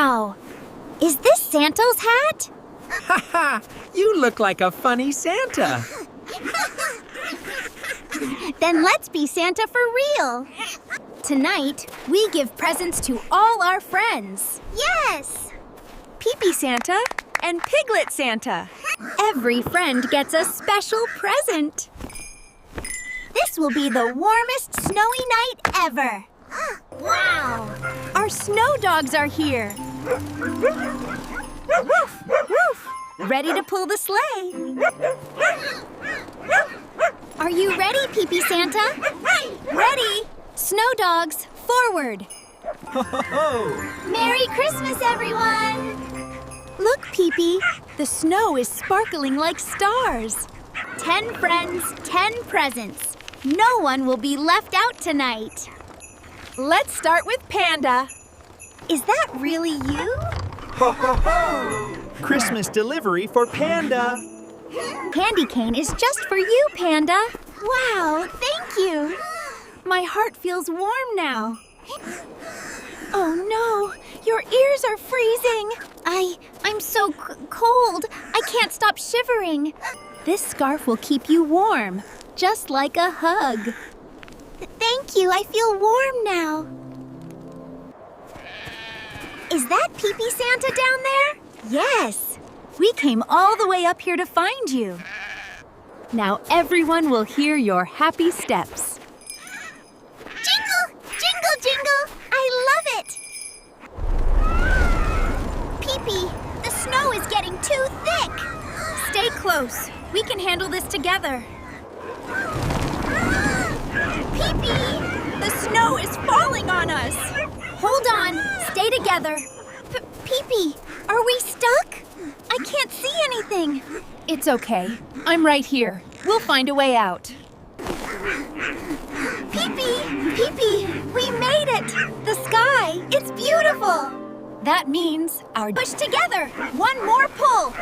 Wow! Is this Santa's hat? Ha ha! You look like a funny Santa. Then let's be Santa for real. Tonight, we give presents to all our friends. Yes! Pipi Santa and Piglet Santa. Every friend gets a special present. This will be the warmest snowy night ever. Wow! Our snow dogs are here. Woof, woof. Ready to pull the sleigh. Are you ready, Pipi Santa? Ready! Snow dogs, forward. Ho ho ho! Merry Christmas, everyone! Look, Pipi, the snow is sparkling like stars. 10 friends, 10 presents. No one will be left out tonight. Let's start with Panda. Is that really you? Ho ho ho! Christmas delivery for Panda. Candy cane is just for you, Panda. Wow, thank you. My heart feels warm now. Oh no, your ears are freezing. I'm so cold. I can't stop shivering. This scarf will keep you warm, just like a hug. Thank you, I feel warm now. Is that Pipi Santa down there? Yes. We came all the way up here to find you. Now everyone will hear your happy steps. Jingle, jingle, jingle. I love it. Pipi, the snow is getting too thick. Stay close. We can handle this together. Pipi, the snow is falling on us. Hold on. Stay together. Pipi, are we stuck? I can't see anything. It's okay. I'm right here. We'll find a way out. Pipi, Pipi, we made it. The sky, it's beautiful. That means our Push together. One more pull.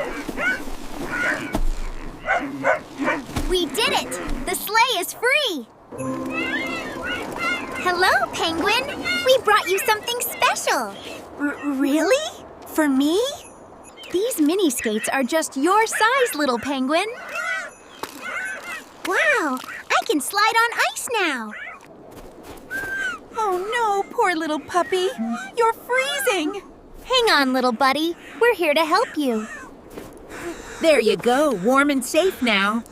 We did it. The sleigh is free. Hello, Penguin. We brought you something special. Really? For me? These mini skates are just your size, little penguin. Wow, I can slide on ice now. Oh no, poor little puppy. You're freezing. Hang on, little buddy. We're here to help you. There you go, warm and safe now.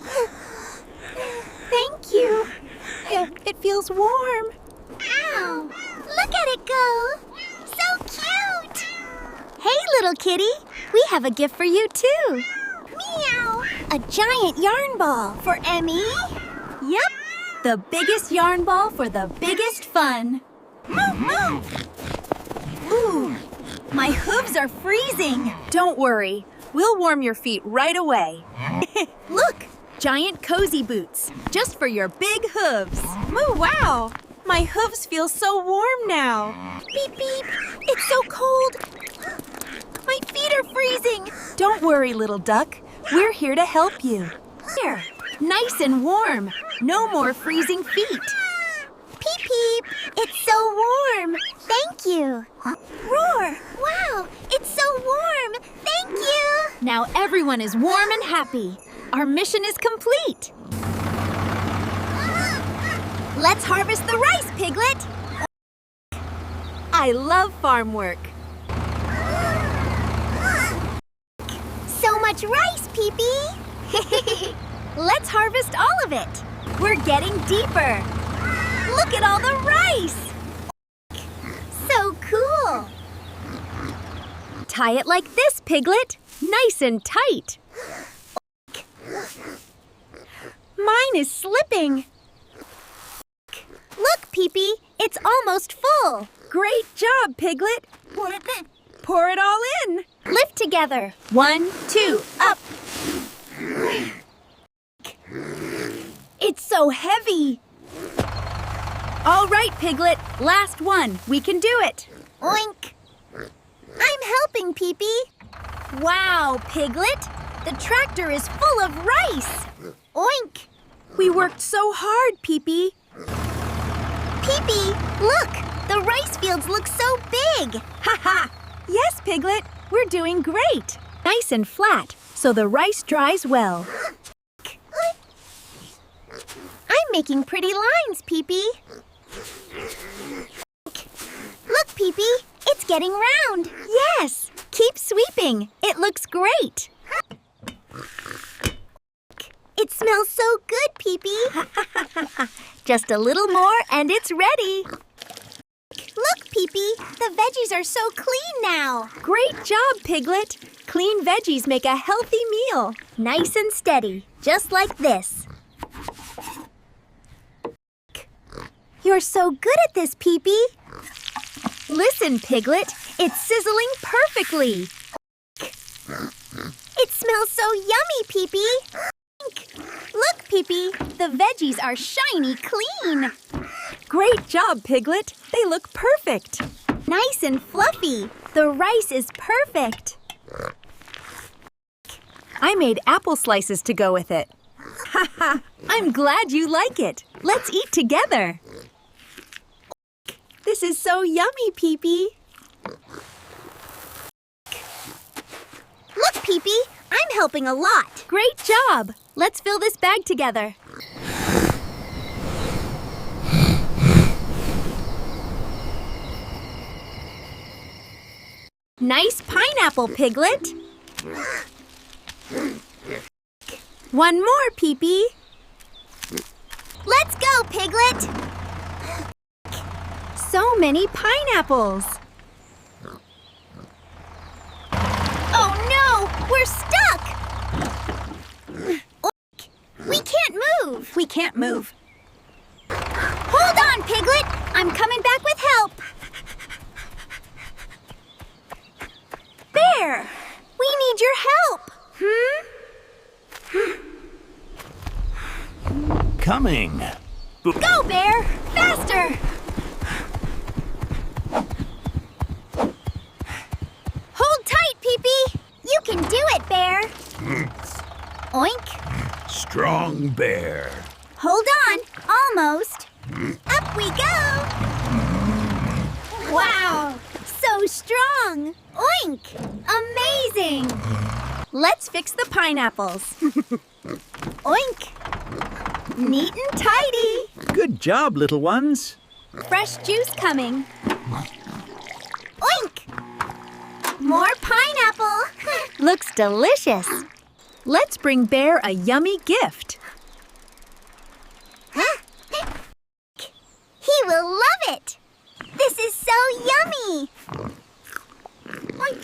Thank you. It feels warm. Ow! Look at it go! So cute! Hey, little kitty. We have a gift for you, too. Meow! A giant yarn ball for Emmy. Yep, the biggest yarn ball for the biggest fun. Move, move! Ooh, my hooves are freezing. Don't worry. We'll warm your feet right away. Look, giant cozy boots, just for your big hooves. Oh, wow. My hooves feel so warm now. Beep, beep. It's so cold. My feet are freezing. Don't worry, little duck. We're here to help you. Here, nice and warm. No more freezing feet. Peep, peep. It's so warm. Thank you. Roar. Wow, it's so warm. Thank you. Now everyone is warm and happy. Our mission is complete. Let's harvest the rice, Piglet. I love farm work. So much rice, Pipi. Let's harvest all of it. We're getting deeper. Look at all the rice. So cool. Tie it like this, Piglet. Nice and tight. Mine is slipping. Look, Pipi, it's almost full. Great job, Piglet. Pour it all in. Lift together. 1, 2, up. It's so heavy. All right, Piglet. Last one. We can do it. Oink. I'm helping, Pipi. Wow, Piglet. The tractor is full of rice. Oink. We worked so hard, Pipi. Pipi, look. The rice fields look so big. Ha ha! Yes, Piglet, we're doing great. Nice and flat, so the rice dries well. I'm making pretty lines, Pipi. Look, Pipi, it's getting round. Yes, keep sweeping. It looks great. It smells so good, Pipi. Just a little more and it's ready. Look, Pipi, the veggies are so clean now. Great job, Piglet. Clean veggies make a healthy meal. Nice and steady, just like this. You're so good at this, Pipi. Listen, Piglet, it's sizzling perfectly. It smells so yummy, Pipi. Look, Pipi, the veggies are shiny clean. Great job, Piglet. They look perfect. Nice and fluffy. The rice is perfect. I made apple slices to go with it. Haha, I'm glad you like it. Let's eat together. This is so yummy, Pipi. Look, Pipi, I'm helping a lot. Great job. Let's fill this bag together. Nice pineapple, Piglet. One more, Pipi. Let's go, Piglet. So many pineapples. Oh no, we're stuck. We can't move. We can't move. Hold on, Piglet. I'm coming back with help. There. We need your help. Coming. Go, Bear. Faster. Hold tight, Pipi. You can do it, Bear. Oink. Strong bear. Hold on. Almost. Up we go. Wow. So strong. Oink. Amazing. Let's fix the pineapples. Oink. Neat and tidy. Good job, little ones. Fresh juice coming. Oink. More pineapple. Looks delicious. Let's bring Bear a yummy gift. He will love it. This is so yummy.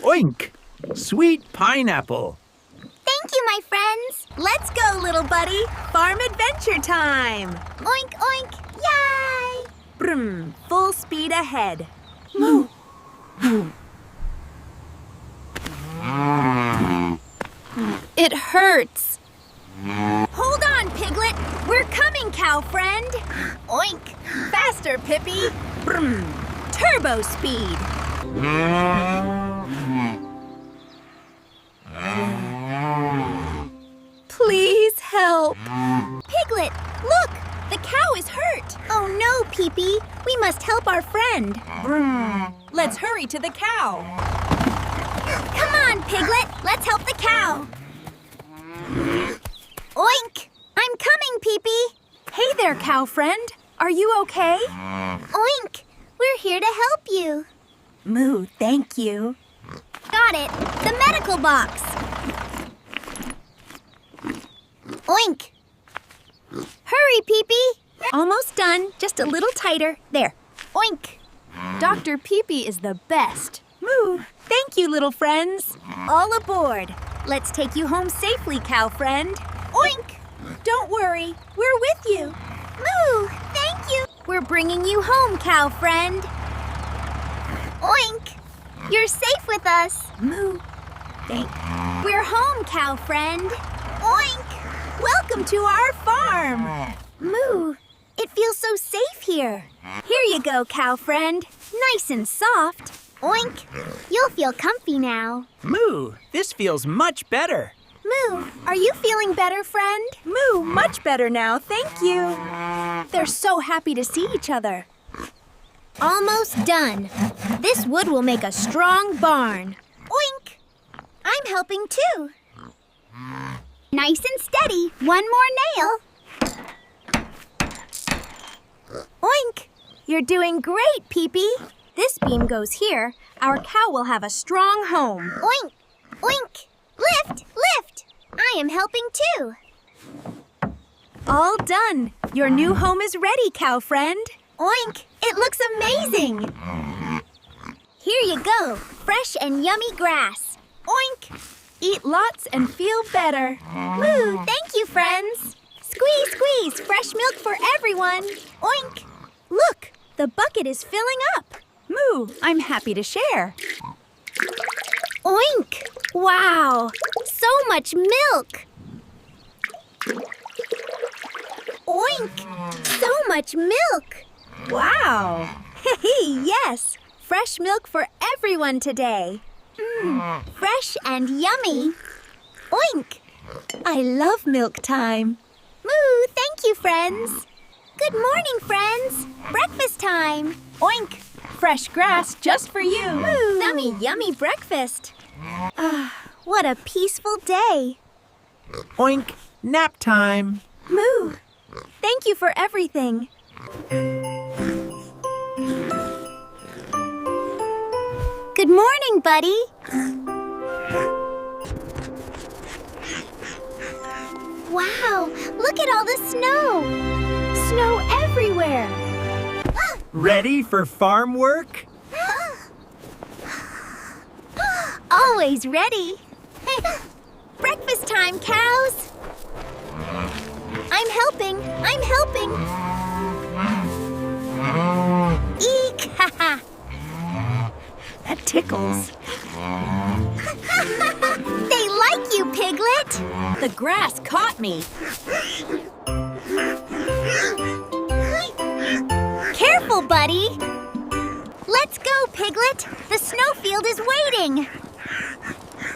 Oink. Sweet pineapple. Thank you, my friends. Let's go, little buddy. Farm adventure time. Oink, oink. Yay. Brum, full speed ahead. Moo. It hurts. Hold on, Piglet. We're coming, cow friend. Oink. Faster, Pipi. Brum, turbo speed. Please help. Piglet, look. The cow is hurt. Oh no, Pipi. We must help our friend. Let's hurry to the cow. Come on, Piglet. Let's help the cow. Oink. I'm coming, Pipi. Hey there, cow friend. Are you okay? Oink. We're here to help you. Moo, thank you. Got it. The medical box. Oink. Hurry, Pipi. Almost done. Just a little tighter. There. Oink. Dr. Pipi is the best. Moo, thank you, little friends. All aboard. Let's take you home safely, cow friend. Oink. Don't worry, we're with you. Moo. Thank you. We're bringing you home, cow friend. Oink. You're safe with us. Moo, We're home, cow friend. Oink. welcome to our farm. Moo. It feels so safe here. Here you go, cow friend. Nice and soft. Oink. You'll feel comfy now. Moo, this feels much better. Moo, are you feeling better, friend? Moo, much better now, thank you. They're so happy to see each other. Almost done. This wood will make a strong barn. Oink! I'm helping too. Nice and steady. One more nail. Oink! You're doing great, Pipi. This beam goes here. Our cow will have a strong home. Oink! Oink! Lift! Lift! I am helping too. All done. Your new home is ready, cow friend. Oink! It looks amazing. Here you go. Fresh and yummy grass. Oink! Eat lots and feel better. Moo! Thank you, friends. Squeeze, squeeze. Fresh milk for everyone. Oink! Look, the bucket is filling up. Moo, I'm happy to share. Oink! Wow! So much milk! Oink! So much milk! Wow! Yes! Fresh milk for everyone today. Fresh and yummy. Oink! I love milk time. Moo! Thank you, friends. Good morning, friends. Breakfast time. Oink! Fresh grass just for you. Moo! Yummy, yummy breakfast. What a peaceful day. Oink, nap time. Moo! Thank you for everything. Good morning, buddy. Wow, look at all the snow. Snow everywhere. Ready for farm work? Always ready. Breakfast time, cows. I'm helping. I'm helping. Eek! Ha That tickles. They like you, Piglet. The grass caught me. Careful, buddy. Let's go, Piglet. The snowfield is waiting.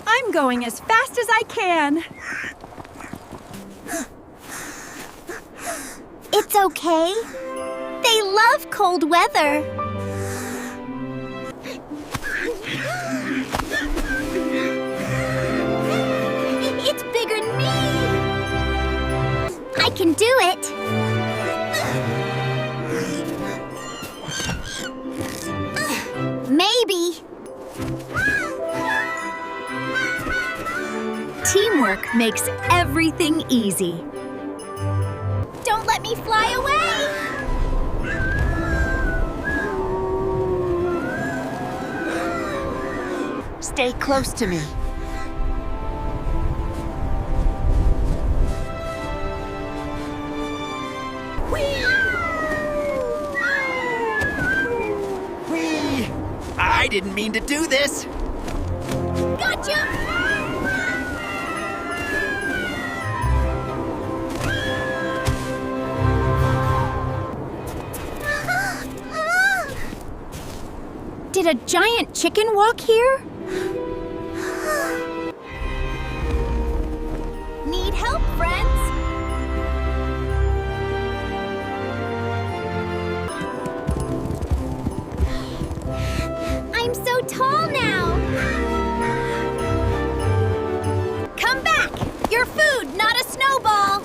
I'm going as fast as I can. It's okay. They love cold weather. It's bigger than me. I can do it. Maybe. Teamwork makes everything easy. Don't let me fly away. Stay close to me. Whee! I didn't mean to do this. Gotcha! Did a giant chicken walk here? Need help, friends? I'm so tall now. Come back. Your food, not a snowball.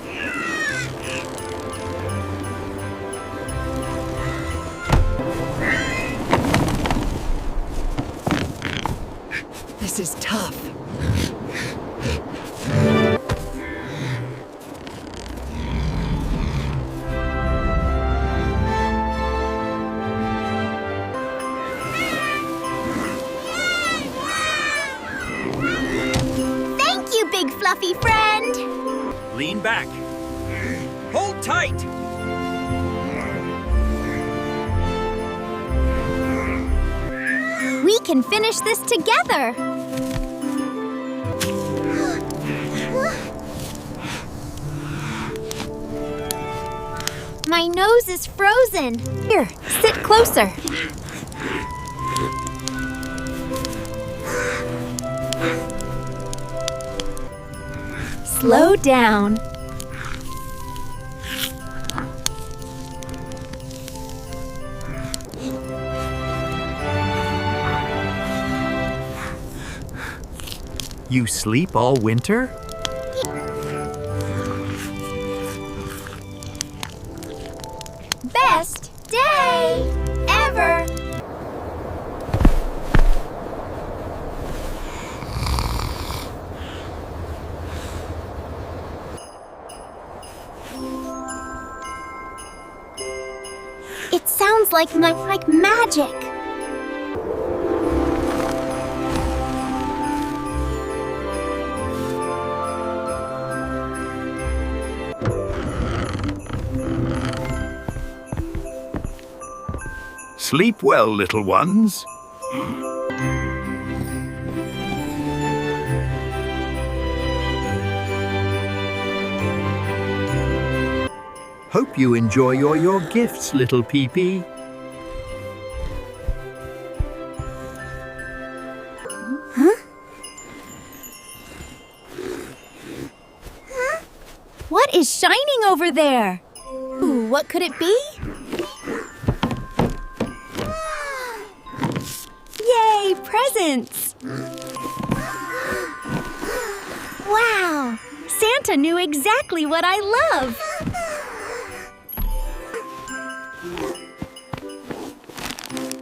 This is tough. Thank you, big fluffy friend. Lean back. Hold tight. We can finish this together. My nose is frozen. Here, sit closer. Slow down. You sleep all winter? Best day ever! It sounds like magic. Sleep well, little ones. Hope you enjoy your gifts, little Pipi. What is shining over there? Ooh, what could it be? Yay, presents! Wow! Santa knew exactly what I love!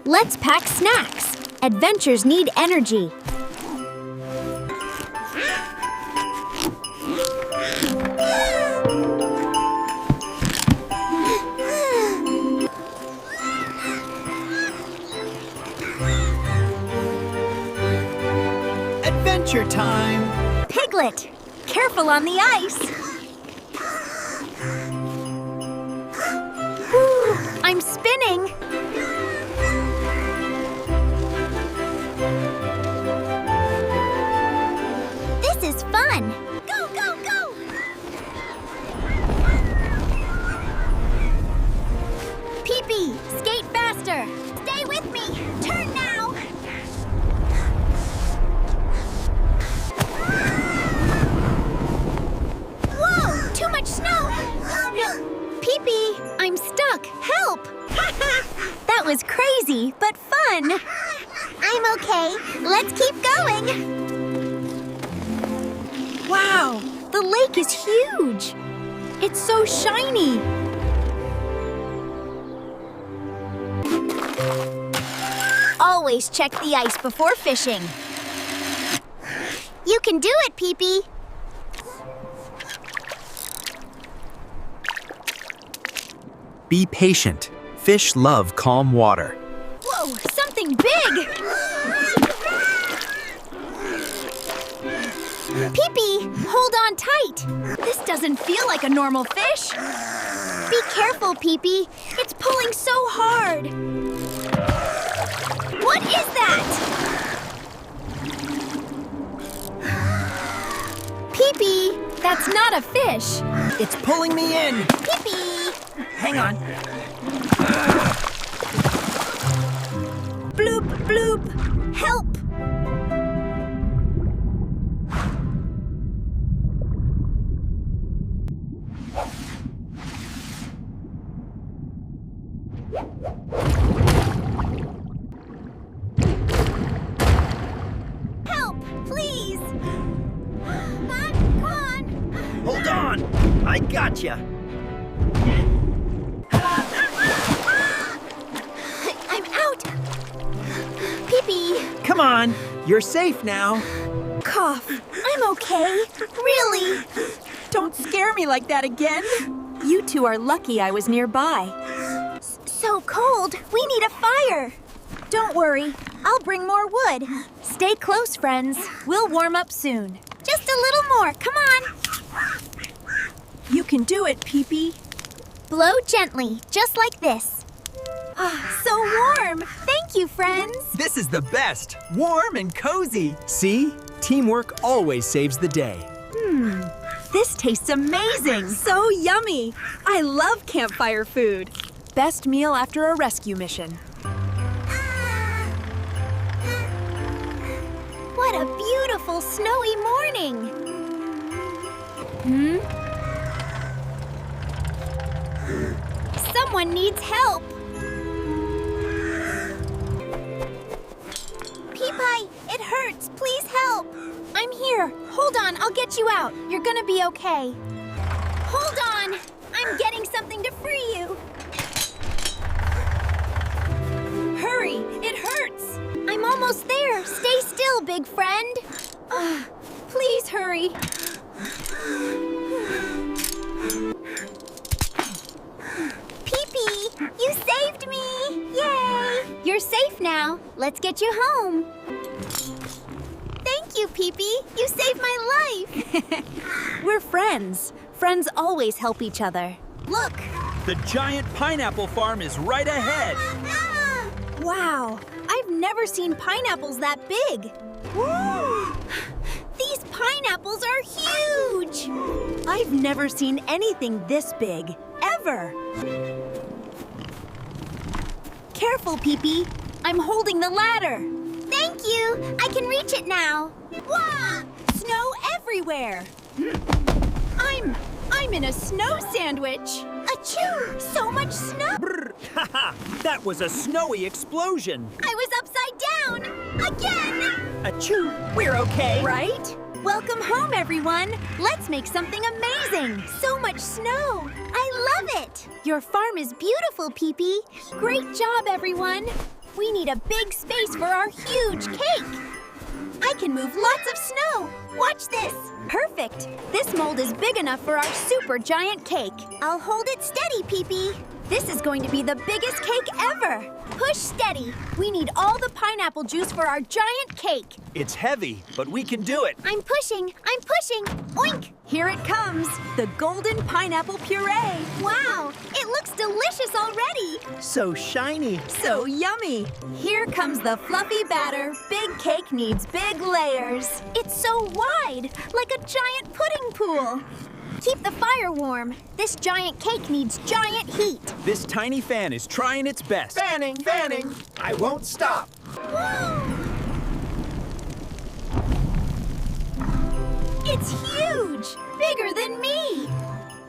Let's pack snacks. Adventures need energy. Adventure time! Piglet, careful on the ice. Ooh, I'm spinning. This is fun. Go, go, go! Pipi, skate faster. Stay with me. Turn now. Whoa, too much snow. Pipi, I'm stuck. Help. That was crazy, but fun. I'm okay. Let's keep going. Wow, the lake is huge. It's so shiny. Always check the ice before fishing. You can do it, Pipi. Be patient. Fish love calm water. Whoa, something big! Pipi, hold on tight. This doesn't feel like a normal fish. Be careful, Pipi. It's pulling so hard. What is that? Pipi, that's not a fish. It's pulling me in. Pipi! Hang on. Bloop, bloop. Help! Help, please! Come on! Hold on. I gotcha. I'm out! Pipi! Come on. You're safe now. Cough. I'm okay. Really. Don't scare me like that again. You two are lucky I was nearby. So cold. We need a fire. Don't worry. I'll bring more wood. Stay close, friends. We'll warm up soon. Just a little more. Come on. You can do it, Pipi. Blow gently, just like this. Ah, so warm. Thank you, friends. This is the best. Warm and cozy. See? Teamwork always saves the day. This tastes amazing. So yummy. I love campfire food. Best meal after a rescue mission. What a beautiful snowy morning. Someone needs help. Pipi, it hurts. Please help. I'm here. Hold on, I'll get you out. You're gonna be okay. Hold on! I'm getting something to free you. Hurry, it hurts. I'm almost there. Stay still, big friend. Please hurry. Pipi, you saved me! Yay! You're safe now. Let's get you home. Thank you, Pipi. You saved my life. We're friends. Friends always help each other. Look. The giant pineapple farm is right ahead. Wow, I've never seen pineapples that big. These pineapples are huge. I've never seen anything this big, ever. Careful, Pipi. I'm holding the ladder. Thank you. I can reach it now. Wow! Snow everywhere. I'm in a snow sandwich. Achoo! So much snow. Haha, that was a snowy explosion. I was upside down. Again. Achoo, we're okay. Right? Welcome home, everyone. Let's make something amazing. So much snow. I love it. Your farm is beautiful, Pipi. Great job, everyone. We need a big space for our huge cake. I can move lots of snow. Watch this. Perfect. This mold is big enough for our super giant cake. I'll hold it steady, Pipi. This is going to be the biggest cake ever. Push steady. We need all the pineapple juice for our giant cake. It's heavy, but we can do it. I'm pushing. Oink. Here it comes, the golden pineapple puree. Wow, it looks delicious already. So shiny. So yummy. Here comes the fluffy batter. Big cake needs big layers. It's so wide, like a giant pudding pool. Keep the fire warm. This giant cake needs giant heat. This tiny fan is trying its best. Fanning. I won't stop. It's huge, bigger than me.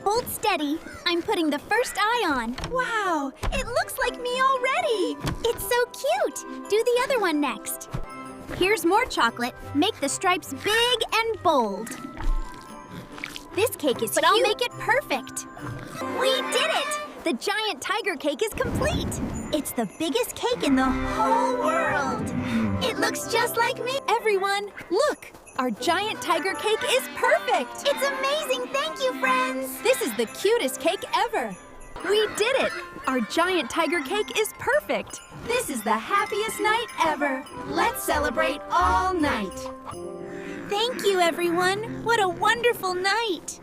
Hold steady. I'm putting the first eye on. Wow, it looks like me already. It's so cute. Do the other one next. Here's more chocolate. Make the stripes big and bold. This cake is cute. I'll make it perfect. We did it! The giant tiger cake is complete. It's the biggest cake in the whole world. It looks just like me. Everyone, look! Our giant tiger cake is perfect! It's amazing! Thank you, friends! This is the cutest cake ever! We did it! Our giant tiger cake is perfect! This is the happiest night ever! Let's celebrate all night! Thank you, everyone! What a wonderful night!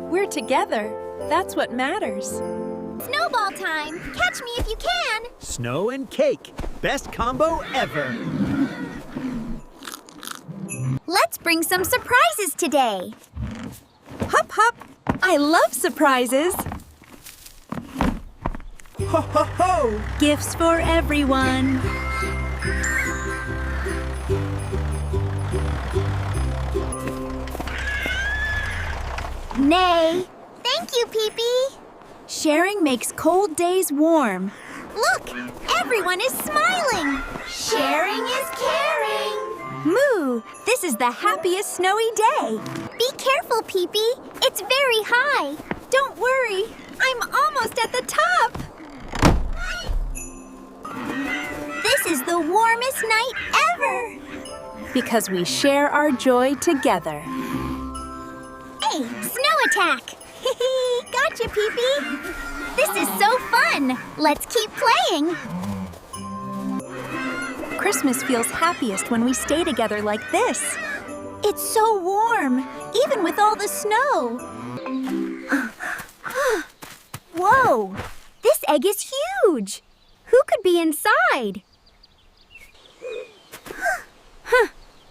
We're together. That's what matters. Snowball time! Catch me if you can! Snow and cake. Best combo ever. Let's bring some surprises today. Hop, hop! I love surprises! Ho, ho, ho! Gifts for everyone! Nay. Thank you, Pipi. Sharing makes cold days warm. Look, everyone is smiling. Sharing is caring. Moo! This is the happiest snowy day. Be careful, Pipi. It's very high. Don't worry. I'm almost at the top. This is the warmest night ever. Because we share our joy together. Hey, snow attack. Gotcha, Pipi. This is so fun. Let's keep playing. Christmas feels happiest when we stay together like this. It's so warm, even with all the snow. Whoa, this egg is huge. Who could be inside?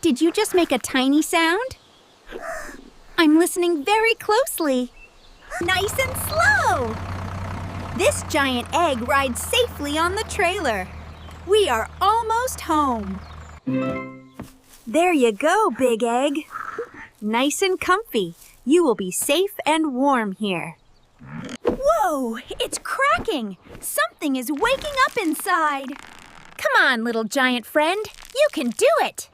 Did you just make a tiny sound? I'm listening very closely. Nice and slow. This giant egg rides safely on the trailer. We are almost home. There you go, Big Egg. Nice and comfy. You will be safe and warm here. Whoa, it's cracking. Something is waking up inside. Come on, little giant friend. You can do it.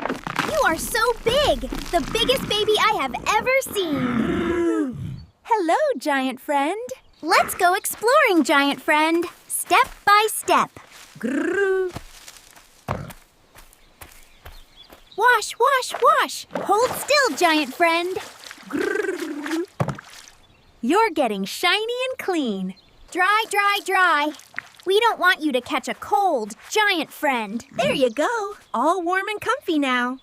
You are so big! The biggest baby I have ever seen! Hello, giant friend. Let's go exploring, giant friend. Step by step. Grrr. Wash, wash, wash. Hold still, giant friend. Grrr. You're getting shiny and clean. Dry, dry, dry. We don't want you to catch a cold, giant friend. There you go. All warm and comfy now.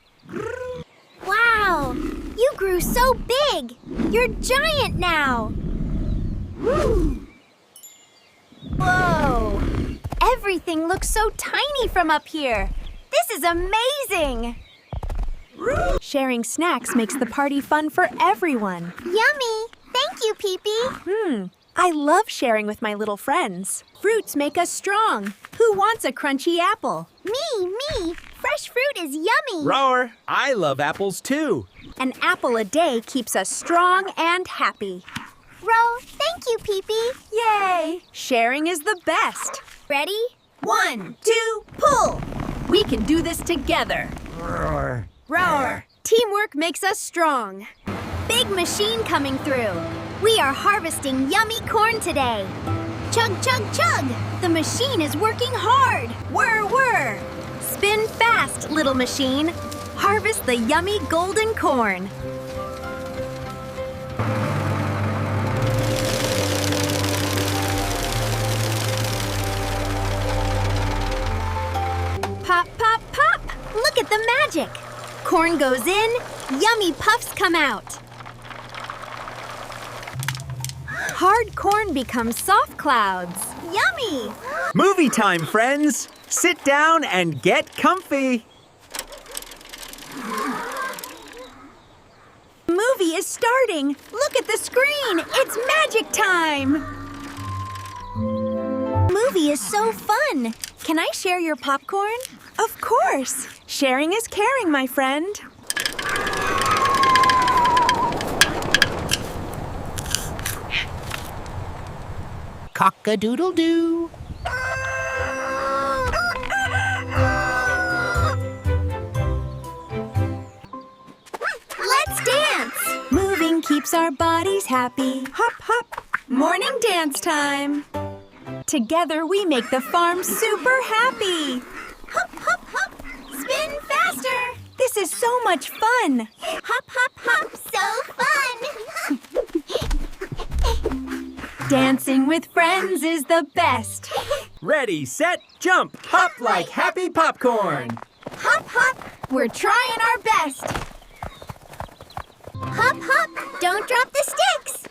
Wow! You grew so big! You're giant now! Whoa! Everything looks so tiny from up here. This is amazing! Sharing snacks makes the party fun for everyone. Yummy! Thank you, Pipi. I love sharing with my little friends. Fruits make us strong. Who wants a crunchy apple? Me! Fresh fruit is yummy! Roar, I love apples too. An apple a day keeps us strong and happy. Ro, thank you, Pipi. Yay! Sharing is the best. Ready? 1, 2, pull! We can do this together. Roar. Roar! Teamwork makes us strong. Big machine coming through. We are harvesting yummy corn today. Chug, chug, chug! The machine is working hard. Whir, whir! Spin fast, little machine. Harvest the yummy golden corn. Pop, pop, pop! Look at the magic. Corn goes in, yummy puffs come out. Hard corn becomes soft clouds. Yummy! Movie time, friends. Sit down and get comfy. Movie is starting. Look at the screen. It's magic time. Movie is so fun. Can I share your popcorn? Of course. Sharing is caring, my friend. Cock-a-doodle-doo. Let's dance! Moving keeps our bodies happy. Hop, hop. Morning dance time. Together we make the farm super happy. Hop, hop, hop! Spin faster! This is so much fun. Hop, hop, hop! So fun! Dancing with friends is the best. Ready, set, jump. Hop like happy popcorn. Hop, hop! We're trying our best! Hop, hop! Don't drop the sticks!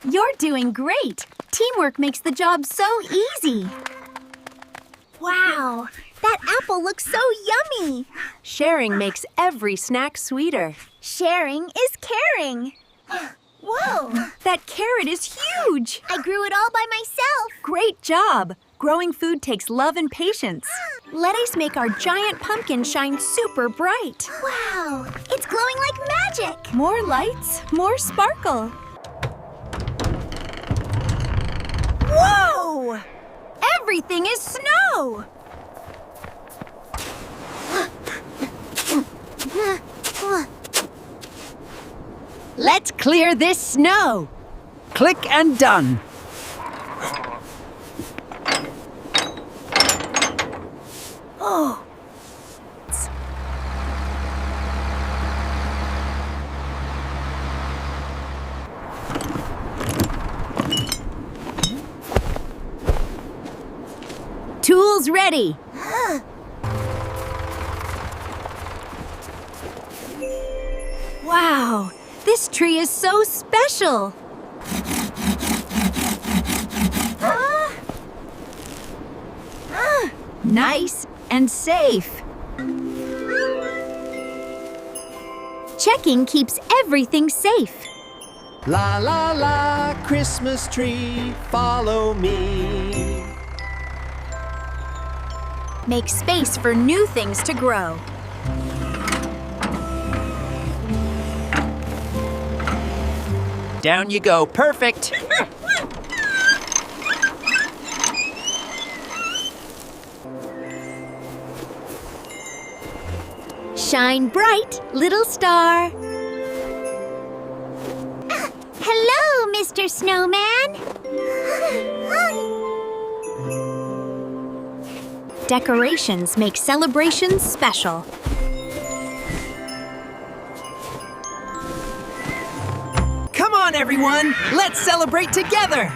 You're doing great. Teamwork makes the job so easy. Wow! That apple looks so yummy! Sharing makes every snack sweeter. Sharing is caring! Whoa! That carrot is huge. I grew it all by myself! Great job. Growing food takes love and patience. Let us make our giant pumpkin shine super bright. Wow! It's glowing like magic! More lights, more sparkle. Whoa! Everything is snow! Let's clear this snow. Click and done. Oh. Tools ready. Wow, this tree is so special. Nice and safe. Checking keeps everything safe. La la la, Christmas tree, follow me. Make space for new things to grow. Down you go. Perfect. Shine bright, little star. Hello, Mr. Snowman. Decorations make celebrations special. Come on, everyone! Let's celebrate together!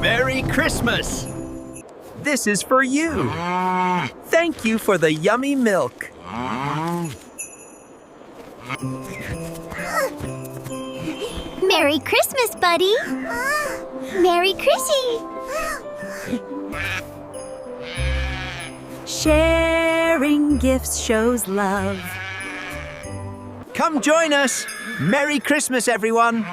Merry Christmas! This is for you. Thank you for the yummy milk. Merry Christmas, buddy. Merry Chrissy. Sharing gifts shows love. Come join us. Merry Christmas, everyone.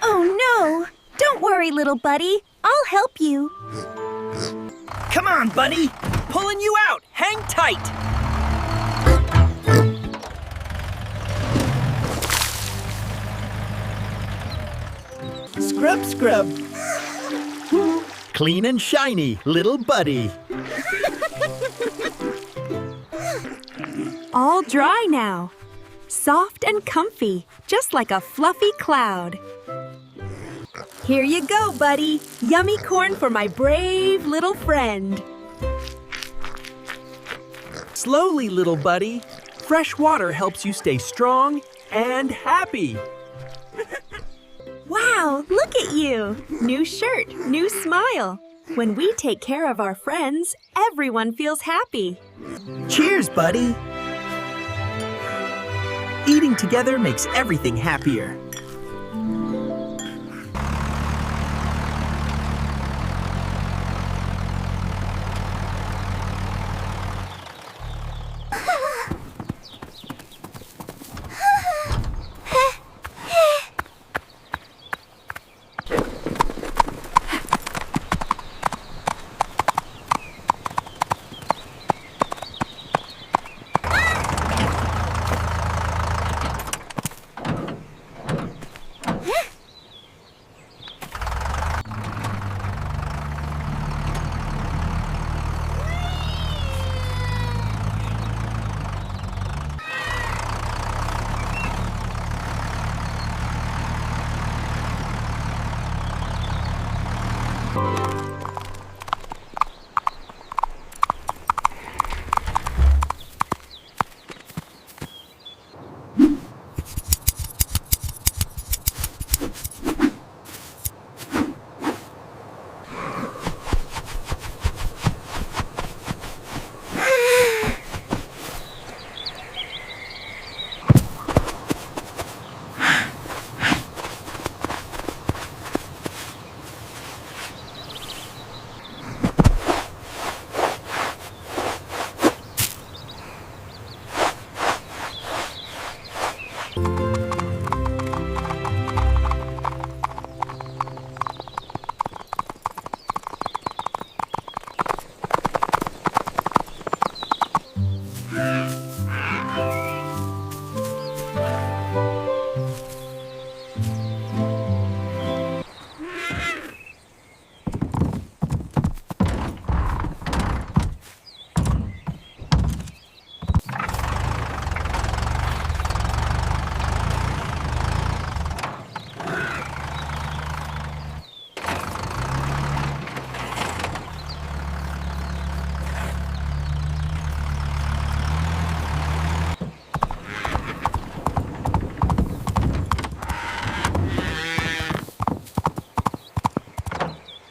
Oh no! Don't worry, little buddy. I'll help you. Come on, buddy. Pulling you out. Hang tight. Scrub, scrub. Clean and shiny, little buddy. All dry now. Soft and comfy, just like a fluffy cloud. Here you go, buddy. Yummy corn for my brave little friend. Slowly, little buddy. Fresh water helps you stay strong and happy. Wow, look at you. New shirt, new smile. When we take care of our friends, everyone feels happy. Cheers, buddy. Eating together makes everything happier.